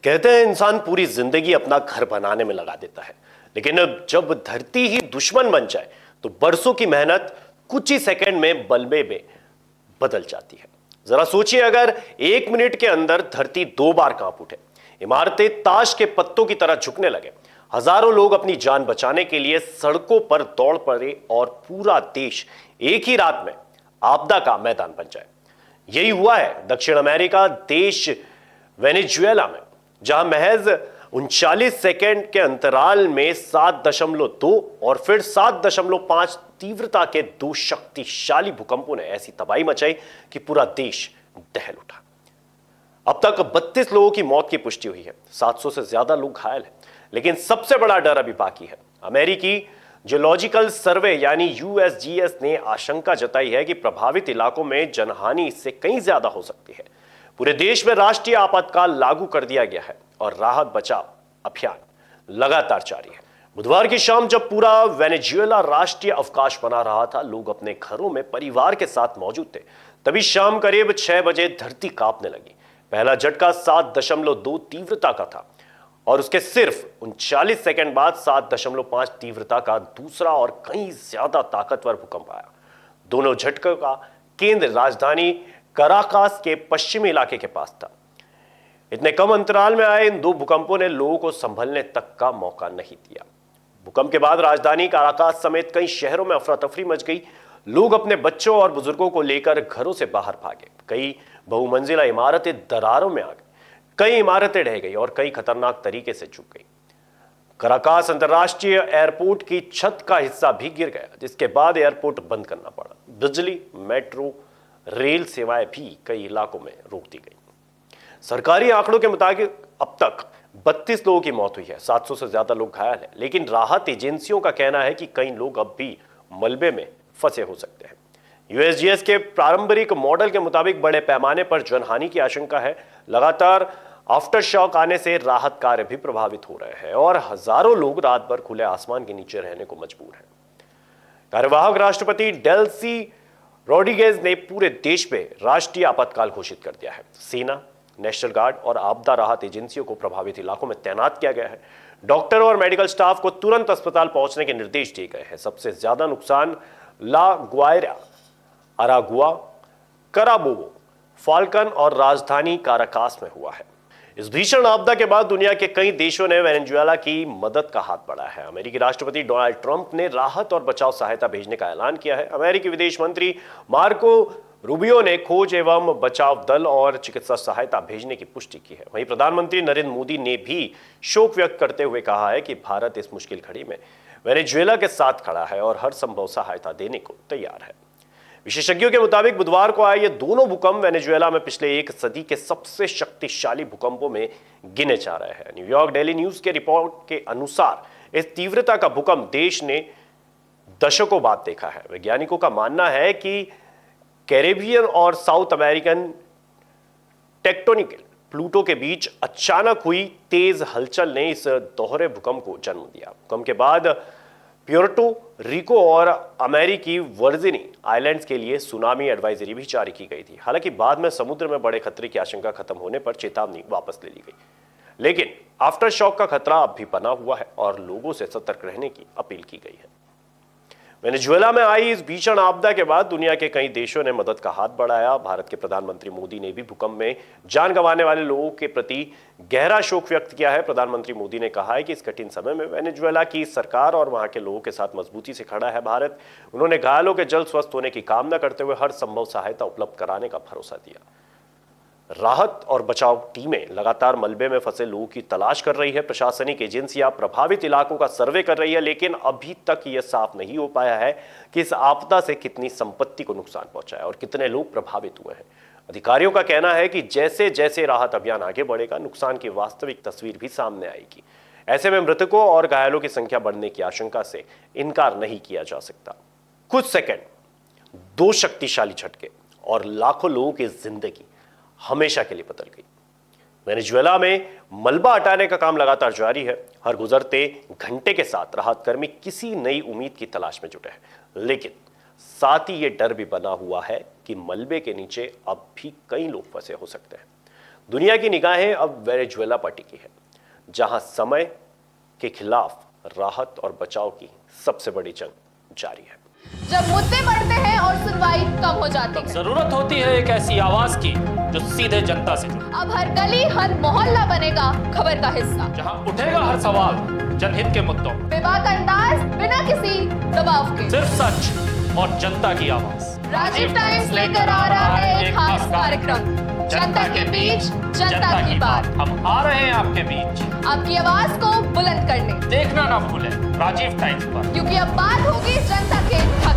कहते हैं इंसान पूरी जिंदगी अपना घर बनाने में लगा देता है, लेकिन अब जब धरती ही दुश्मन बन जाए तो बरसों की मेहनत कुछ ही सेकंड में बल्बे में बदल जाती है। जरा सोचिए, अगर 1 मिनट के अंदर धरती 2 बार कांप उठे, इमारतें ताश के पत्तों की तरह झुकने लगे, हजारों लोग अपनी जान बचाने के लिए सड़कों पर दौड़ पड़े और पूरा देश एक ही रात में आपदा का मैदान बन जाए। यही हुआ है दक्षिण अमेरिका देश वेनेजुएला में, जहां महज 39 सेकेंड के अंतराल में 7.2 और फिर 7.5 तीव्रता के 2 शक्तिशाली भूकंपों ने ऐसी तबाही मचाई कि पूरा देश दहल उठा। अब तक 32 लोगों की मौत की पुष्टि हुई है, 700 से ज्यादा लोग घायल हैं। लेकिन सबसे बड़ा डर अभी बाकी है। अमेरिकी जियोलॉजिकल सर्वे यानी यूएसजीएस ने आशंका जताई है कि प्रभावित इलाकों में जनहानि इससे कहीं ज्यादा हो सकती है। पूरे देश में राष्ट्रीय आपातकाल लागू कर दिया गया है और राहत बचाव अभियान लगातार जारी है। बुधवार की शाम जब पूरा वेनेजुएला राष्ट्रीय अवकाश मना रहा था, लोग अपने घरों में परिवार के साथ मौजूद थे, तभी शाम करीब 6 बजे धरती कांपने लगी। पहला झटका 7.2 तीव्रता का था और उसके सिर्फ 39 सेकंड बाद 7.5 तीव्रता का दूसरा और कहीं ज्यादा ताकतवर भूकंप आया। दोनों झटकों का केंद्र राजधानी कराकास के पश्चिमी इलाके के पास था। इतने कम अंतराल में आए इन 2 भूकंपों ने लोगों को संभलने तक का मौका नहीं दिया। भूकंप के बाद राजधानी कराकास समेत कई शहरों में अफरा तफरी मच गई। लोग अपने बच्चों और बुजुर्गों को लेकर घरों से बाहर भागे। कई बहुमंजिला इमारतें दरारों में आ गई, कई इमारतें ढह गई और कई खतरनाक तरीके से झुक गई। कराकास अंतर्राष्ट्रीय एयरपोर्ट की छत का हिस्सा भी गिर गया, जिसके बाद एयरपोर्ट बंद करना पड़ा। बिजली, मेट्रो, रेल सेवाएं भी कई इलाकों में रोक दी गई। सरकारी आंकड़ों के मुताबिक अब तक 32 लोगों की मौत हुई है, 700 से ज्यादा लोग घायल हैं। लेकिन राहत एजेंसियों का कहना है कि कई लोग अब भी मलबे में फंसे हो सकते हैं। यूएसजीएस के पारंपरिक मॉडल के मुताबिक बड़े पैमाने पर जनहानि की आशंका है। लगातार आफ्टर शॉक आने से राहत कार्य भी प्रभावित हो रहे हैं और हजारों लोग रात भर खुले आसमान के नीचे रहने को मजबूर हैं। कार्यवाहक राष्ट्रपति डेल्सी रोड्रिगेज ने पूरे देश में राष्ट्रीय आपातकाल घोषित कर दिया है। सेना, नेशनल गार्ड और आपदा राहत एजेंसियों को प्रभावित इलाकों में तैनात किया गया है। डॉक्टर और मेडिकल स्टाफ को तुरंत अस्पताल पहुंचने के निर्देश दिए गए हैं। सबसे ज्यादा नुकसान ला ग्वायरा, अरागुआ, कराबोवो, फाल्कन और राजधानी काराकास में हुआ है। इस भीषण आपदा के बाद दुनिया के कई देशों ने वेनेजुएला की मदद का हाथ बढ़ाया है। अमेरिकी राष्ट्रपति डोनाल्ड ट्रंप ने राहत और बचाव सहायता भेजने का ऐलान किया है। अमेरिकी विदेश मंत्री मार्को रूबियो ने खोज एवं बचाव दल और चिकित्सा सहायता भेजने की पुष्टि की है। वहीं प्रधानमंत्री नरेंद्र मोदी ने भी शोक व्यक्त करते हुए कहा है कि भारत इस मुश्किल घड़ी में वेनेजुएला के साथ खड़ा है और हर संभव सहायता देने को तैयार है। विशेषज्ञों के मुताबिक बुधवार को आए ये दोनों भूकंप वेनेजुएला में पिछले 1 सदी के सबसे शक्तिशाली भूकंपों में गिने जा रहे हैं। न्यूयॉर्क डेली न्यूज के रिपोर्ट के अनुसार इस तीव्रता का भूकंप देश ने दशकों बाद देखा है। वैज्ञानिकों का मानना है कि कैरेबियन और साउथ अमेरिकन टेक्टोनिकल प्लूटो के बीच अचानक हुई तेज हलचल ने इस दोहरे भूकंप को जन्म दिया। भूकंप के बाद प्योर्टो रिको और अमेरिकी वर्जिनी आइलैंड्स के लिए सुनामी एडवाइजरी भी जारी की गई थी। हालांकि बाद में समुद्र में बड़े खतरे की आशंका खत्म होने पर चेतावनी वापस ले ली गई, लेकिन आफ्टर शॉक का खतरा अब भी बना हुआ है और लोगों से सतर्क रहने की अपील की गई है। वेनेजुएला में आई इस भीषण आपदा के बाद दुनिया के कई देशों ने मदद का हाथ बढ़ाया। भारत के प्रधानमंत्री मोदी ने भी भूकंप में जान गंवाने वाले लोगों के प्रति गहरा शोक व्यक्त किया है। प्रधानमंत्री मोदी ने कहा है कि इस कठिन समय में वेनेजुएला की सरकार और वहां के लोगों के साथ मजबूती से खड़ा है भारत। उन्होंने घायलों के जल्द स्वस्थ होने की कामना करते हुए हर संभव सहायता उपलब्ध कराने का भरोसा दिया। राहत और बचाव टीमें लगातार मलबे में फंसे लोगों की तलाश कर रही है। प्रशासनिक एजेंसियां प्रभावित इलाकों का सर्वे कर रही है, लेकिन अभी तक यह साफ नहीं हो पाया है कि इस आपदा से कितनी संपत्ति को नुकसान पहुंचा है और कितने लोग प्रभावित हुए हैं। अधिकारियों का कहना है कि जैसे जैसे राहत अभियान आगे बढ़ेगा, नुकसान की वास्तविक तस्वीर भी सामने आएगी। ऐसे में मृतकों और घायलों की संख्या बढ़ने की आशंका से इनकार नहीं किया जा सकता। कुछ सेकंड, 2 शक्तिशाली झटके और लाखों लोगों की जिंदगी हमेशा के लिए बदल गई। वेनेजुएला में मलबा हटाने का काम लगातार जारी है। हर गुजरते घंटे के साथ राहत कर्मी किसी नई उम्मीद की तलाश में जुटे हैं, लेकिन साथ ही यह डर भी बना हुआ है कि मलबे के नीचे अब भी कई लोग फंसे हो सकते हैं। दुनिया की निगाहें अब वेनेजुएला पर टिकी है, जहां समय के खिलाफ राहत और बचाव की सबसे बड़ी जंग जारी है। जब मुद्दे बढ़ते हैं और सुनवाई कम हो जाती है, जरूरत होती है एक ऐसी आवाज की जो सीधे जनता से जुड़े। अब हर गली हर मोहल्ला बनेगा खबर का हिस्सा, जहां उठेगा हर सवाल जनहित के मुद्दों, बेबाक अंदाज बिना किसी दबाव के, सिर्फ सच और जनता की आवाज। राजीव टाइम्स लेकर आ रहा है एक खास कार्यक्रम, जनता के बीच जनता की बात। हम आ रहे हैं आपके बीच, आपकी आवाज को बुलंद करने। देखना ना भूलें राजीव टाइम्स पर, क्योंकि अब बात होगी जनता के हक